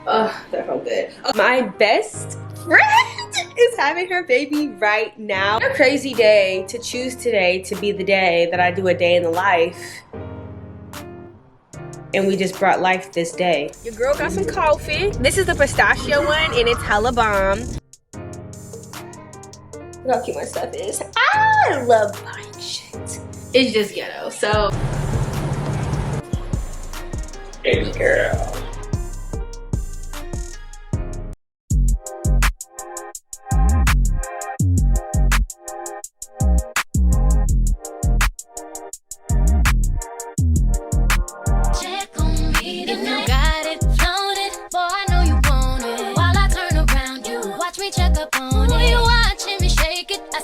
Oh, that felt good. My best friend is having her baby right now. What a crazy day to choose today to be the day that I do a day in the life. And we just brought life this day. Your girl got some coffee. This is the pistachio one and it's hella bomb. Look how cute my stuff is. I love buying shit. It's just ghetto, so. Baby girl.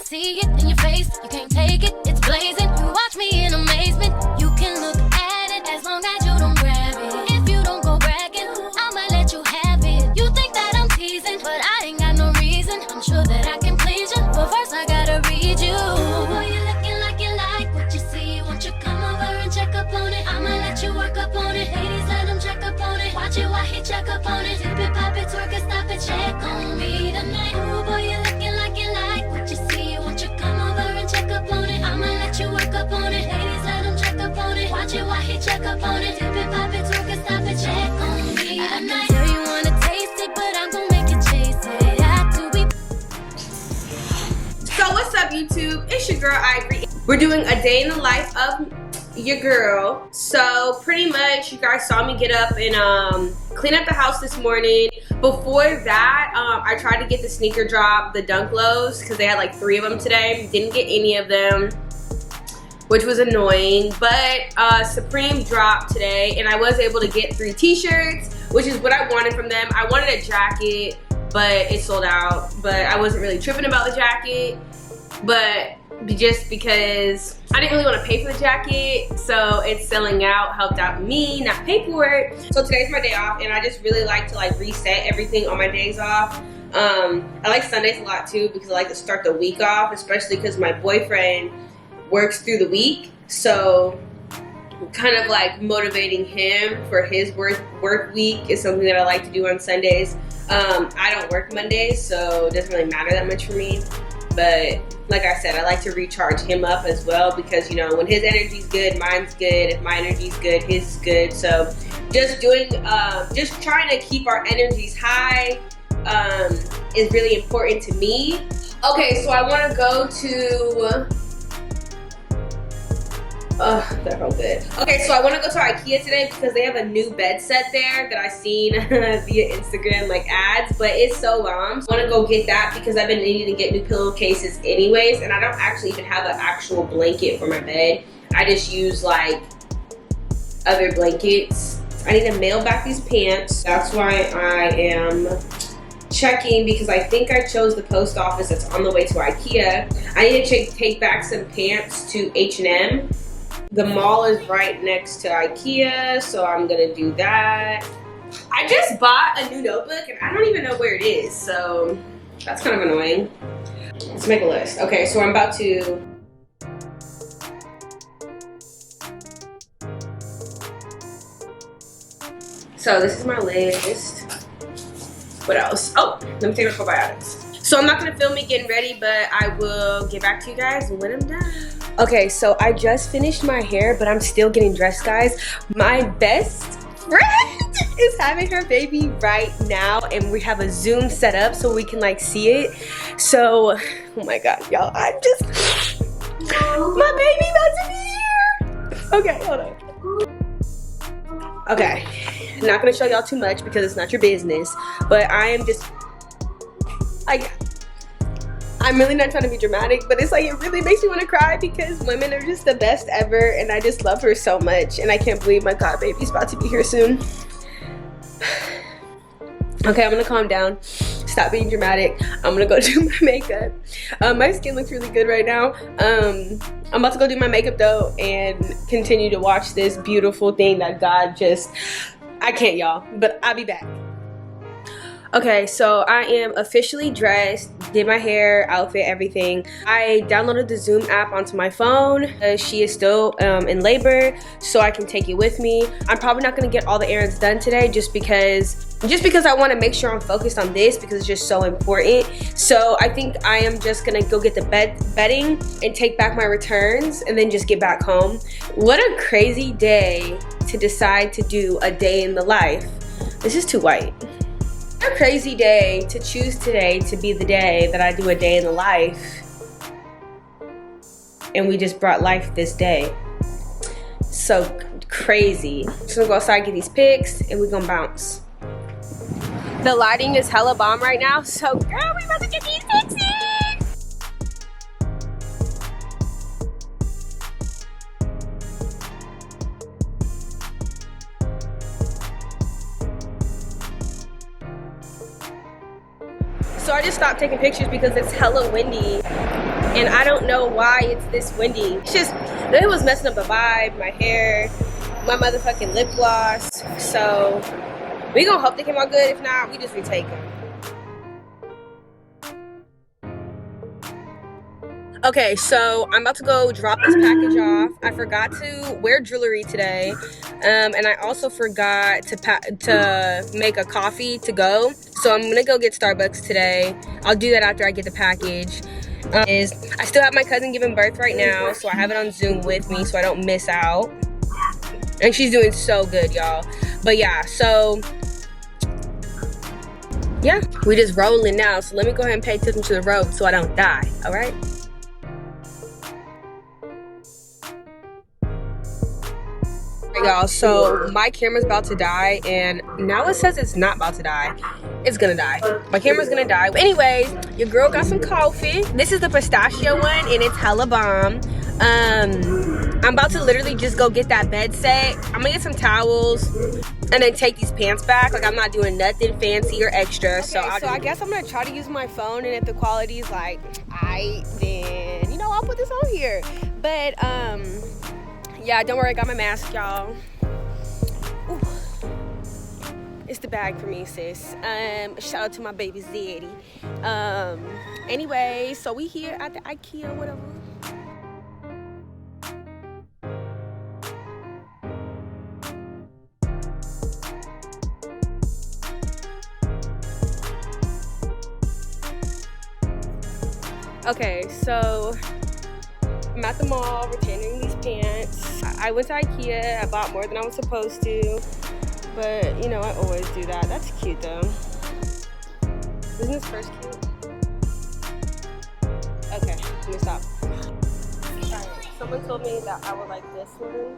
See it in your face, you can't take it, it's blazing. You watch me in amazement. You can look at it as long as you don't grab it. If you don't go bragging, I'ma let you have it. You think that I'm teasing, but I ain't got no reason. I'm sure that I can please you, but first I gotta read you. Boy, you're looking like you like what you see. Won't you come over and check up on it? I'ma let you work up on it. Ladies, let him check up on it. Watch it while he check up on it. Dip it, pop it, twerk it, stop it, check on me tonight. Ooh, boy, you're looking like you like what you see. You work up on it, ladies, let him check up on it. Watch it while he check up on it. Dip it, pop it, twerk it, stop it, check on me tonight. I know you wanna taste it, but I'm gonna make you chase it. Got to be. So what's up, YouTube? It's your girl Ivory. We're doing a day in the life of your girl. So pretty much, you guys saw me get up and clean up the house this morning. Before that, I tried to get the sneaker drop, the dunk lows, because they had like 3 of them today. Didn't get any of them, which was annoying, but Supreme dropped today and I was able to get 3 t-shirts, which is what I wanted from them. I wanted a jacket, but it sold out, but I wasn't really tripping about the jacket, but just because I didn't really want to pay for the jacket, so it's selling out helped out me not pay for it. So today's my day off and I just really like to like reset everything on my days off. I like Sundays a lot too because I like to start the week off, especially because my boyfriend works through the week, so kind of like motivating him for his work week is something that I like to do on Sundays. I don't work Mondays, so it doesn't really matter that much for me, but like I said, I like to recharge him up as well because, you know, when his energy's good, mine's good. If my energy's good, his is good. So just doing, just trying to keep our energies high is really important to me. Okay, so I want to go to that felt good. Okay, so I want to go to IKEA today because they have a new bed set there that I seen via Instagram like ads, but it's so bomb. So I want to go get that because I've been needing to get new pillowcases anyways, and I don't actually even have an actual blanket for my bed. I just use like other blankets. I need to mail back these pants. That's why I am checking because I think I chose the post office that's on the way to IKEA. I need to take back some pants to H&M. The mall is right next to IKEA, so I'm gonna do that. I just bought a new notebook and I don't even know where it is, so that's kind of annoying. Let's make a list. Okay, so I'm about to. So this is my list. What else? Oh, let me take the probiotics. So I'm not gonna film me getting ready, but I will get back to you guys when I'm done. Okay, so I just finished my hair, but I'm still getting dressed, guys. My best friend is having her baby right now, and we have a Zoom set up so we can like see it. So, oh my God, y'all, I'm just, my baby about to be here. Okay, hold on. Okay, not gonna show y'all too much because it's not your business, but I am just, like, I'm really not trying to be dramatic, but it's like it really makes me want to cry because women are just the best ever and I just love her so much and I can't believe my god baby's about to be here soon. Okay, I'm gonna calm down, stop being dramatic. I'm gonna go do my makeup. My skin looks really good right now. I'm about to go do my makeup though and continue to watch this beautiful thing that God just, I can't y'all, but I'll be back. Okay, so I am officially dressed, did my hair, outfit, everything. I downloaded the Zoom app onto my phone. She is still in labor, so I can take it with me. I'm probably not gonna get all the errands done today just because I want to make sure I'm focused on this because it's just so important. So I think I am just gonna go get the bedding and take back my returns and then just get back home. What a crazy day to decide to do a day in the life. This is too white. A crazy day to choose today to be the day that I do a day in the life, and we just brought life this day. So crazy. Just gonna go outside, get these pics, and we gonna bounce. The lighting is hella bomb right now, so girl, we about to get these pics in. So I just stopped taking pictures because it's hella windy and I don't know why it's this windy. It's just, it was messing up the vibe, my hair, my motherfucking lip gloss. So we gonna hope they came out good. If not, we just retake them. Okay, so I'm about to go drop this package off. I forgot to wear jewelry today, and I also forgot to make a coffee to go. So I'm gonna go get Starbucks today. I'll do that after I get the package. I still have my cousin giving birth right now, so I have it on Zoom with me so I don't miss out. And she's doing so good, y'all. But yeah, so yeah, we just rolling now. So let me go ahead and pay attention to the road so I don't die, all right? Y'all, so my camera's about to die and now it says it's not about to die. It's gonna die. My camera's gonna die. Anyways, your girl got some coffee. This is the pistachio one and it's hella bomb. I'm about to literally just go get that bed set. I'm gonna get some towels and then take these pants back. Like, I'm not doing nothing fancy or extra. Okay, so I guess I'm gonna try to use my phone, and if the quality is like aight, then you know, I'll put this on here. But yeah, don't worry, I got my mask, y'all. Ooh. It's the bag for me, sis. Shout out to my baby Zeddy. Anyway, so we here at the IKEA, whatever. Okay, so I'm at the mall returning these pants. I went to IKEA. I bought more than I was supposed to, but you know, I always do that. That's cute though. Isn't this first cute? Okay, let me stop. Alright, someone told me that I would like this one.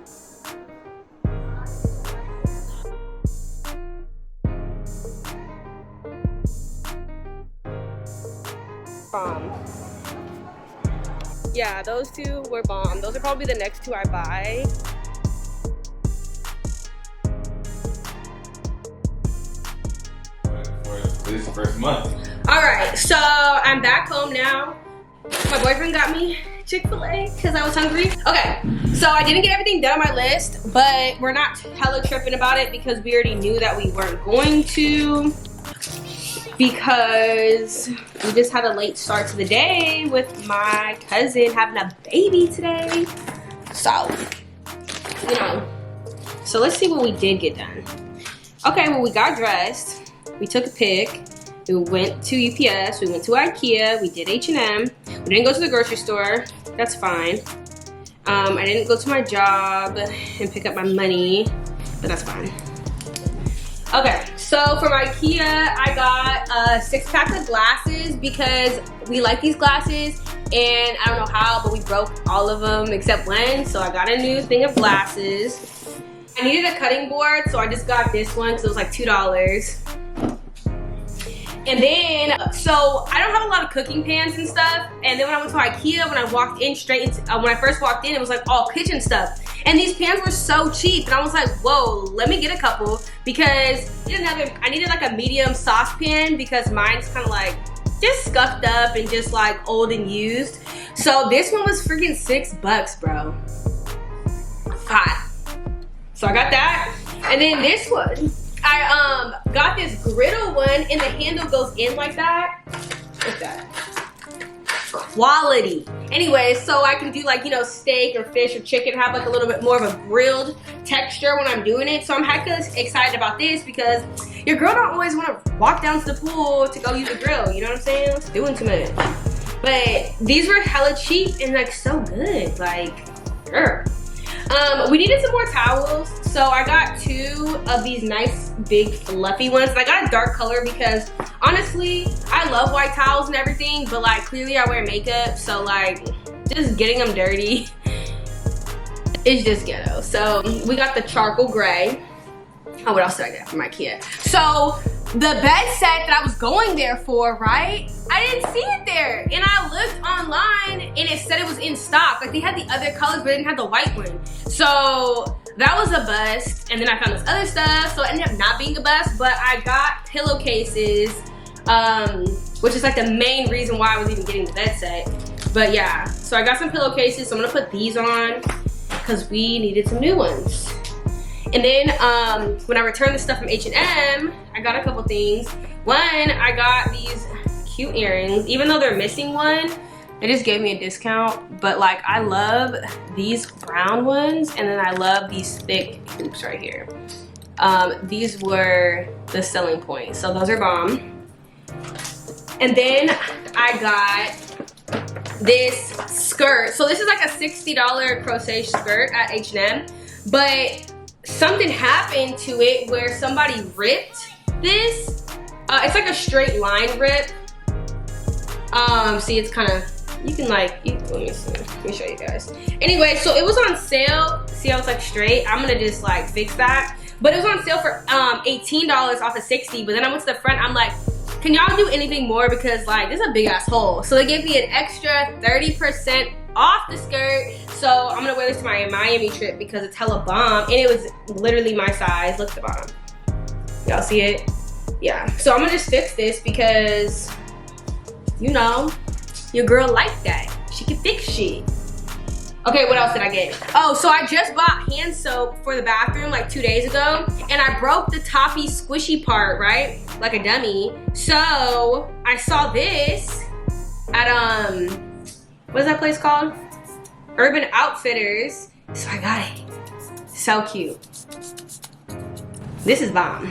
Bomb. Yeah, those two were bomb. Those are probably the next two I buy. This is the first month. Alright, so I'm back home now. My boyfriend got me Chick-fil-A because I was hungry. Okay, so I didn't get everything done on my list, but we're not hella tripping about it because we already knew that we weren't going to. Because we just had a late start to the day with my cousin having a baby today. So, you know. So let's see what we did get done. Okay, well, we got dressed. We took a pic. We went to UPS. We went to IKEA. We did H&M. We didn't go to the grocery store. That's fine. I didn't go to my job and pick up my money, but that's fine. Okay, so from IKEA, I got a 6-pack of glasses because we like these glasses, and I don't know how, but we broke all of them except one, so I got a new thing of glasses. I needed a cutting board, so I just got this one because it was like $2. And then, so I don't have a lot of cooking pans and stuff, and then when I went to IKEA, when I walked in straight into, when I first walked in, it was like all kitchen stuff. And these pans were so cheap, and I was like, whoa, let me get a couple, because I needed like a medium saucepan because mine's kind of like just scuffed up and just like old and used. So this one was freaking $6, bro. Hot. So I got that. And then this one, I got this griddle one and the handle goes in like that. Look at that. Quality. Anyway, so I can do like, you know, steak or fish or chicken, have like a little bit more of a grilled texture when I'm doing it. So I'm hecka excited about this because your girl don't always want to walk down to the pool to go use the grill. You know what I'm saying? It's doing too much. But these were hella cheap and like so good. Like, girl. We needed some more towels, so I got 2 of these nice big fluffy ones. I got a dark color because honestly I love white towels and everything, but like clearly I wear makeup, so like just getting them dirty is just ghetto. So we got the charcoal gray. Oh, what else did I get from IKEA? So the bed set that I was going there for, right? I didn't see it there. And I looked online and it said it was in stock. Like they had the other colors, but they didn't have the white one. So that was a bust. And then I found this other stuff. So it ended up not being a bust, but I got pillowcases, which is like the main reason why I was even getting the bed set. But yeah, so I got some pillowcases. So I'm gonna put these on because we needed some new ones. And then when I returned the stuff from H&M, I got a couple things. One, I got these cute earrings. Even though they're missing one, they just gave me a discount. But like, I love these brown ones, and then I love these thick hoops right here. These were the selling point, so those are bomb. And then I got this skirt. So this is like a $60 crochet skirt at H&M, but something happened to it where somebody ripped this. It's like a straight line rip. See, it's kind of, you can like, let me show you guys. Anyway, so it was on sale. See how it's like straight? I'm gonna just like fix that. But it was on sale for $18 off of $60. But then I went to the front, I'm like, can y'all do anything more? Because like, this is a big ass hole. So they gave me an extra 30% off the skirt. So I'm gonna wear this to my Miami trip because it's hella bomb. And it was literally my size. Look at the bottom. Y'all see it? Yeah. So I'm gonna just fix this because, you know, your girl like that. She can fix shit. Okay, what else did I get? Oh, so I just bought hand soap for the bathroom like 2 days ago, and I broke the toppy squishy part, right? Like a dummy. So I saw this at what is that place called? Urban Outfitters. So I got it. So cute. This is bomb.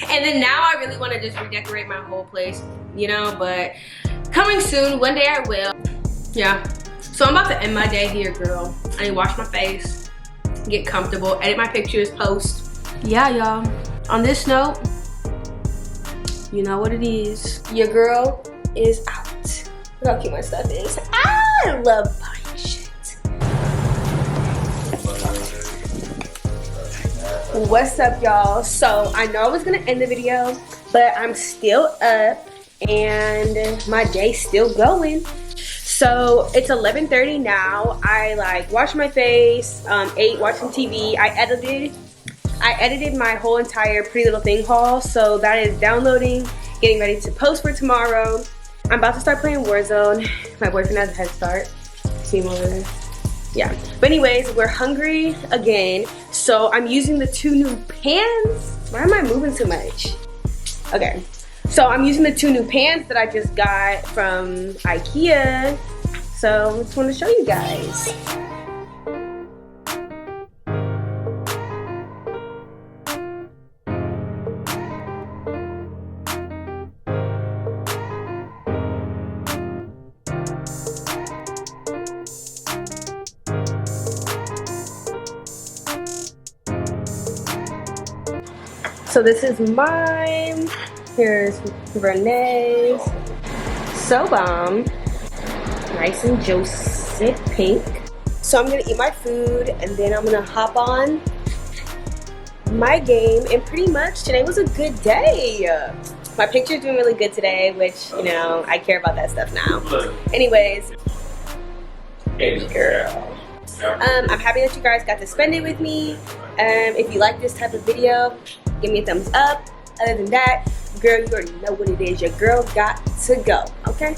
And then now I really want to just redecorate my whole place, you know, but coming soon, one day I will. Yeah. So I'm about to end my day here, girl. I need to wash my face, get comfortable, edit my pictures, post. Yeah, y'all. On this note, you know what it is. Your girl is out. Look how cute my stuff is. I love buying shit. What's up, y'all? So I know I was gonna end the video, but I'm still up and my day's still going. So it's 11:30 now. I like washed my face, ate, watched some TV. I edited my whole entire Pretty Little Thing haul. So that is downloading, getting ready to post for tomorrow. I'm about to start playing Warzone. My boyfriend has a head start. See him over there? Yeah. But anyways, we're hungry again. So I'm using the 2 new pans. Why am I moving so much? Okay. So I'm using the 2 new pans that I just got from IKEA. So I just want to show you guys. So this is mine. Here's Renee's. So bomb. Nice and juicy pink. So I'm gonna eat my food and then I'm gonna hop on my game, and pretty much today was a good day. My picture's doing really good today, which, you know, I care about that stuff now. Anyways. Hey, girl. I'm happy that you guys got to spend it with me. If you like this type of video, give me a thumbs up. Other than that, girl, you already know what it is. Your girl got to go, okay?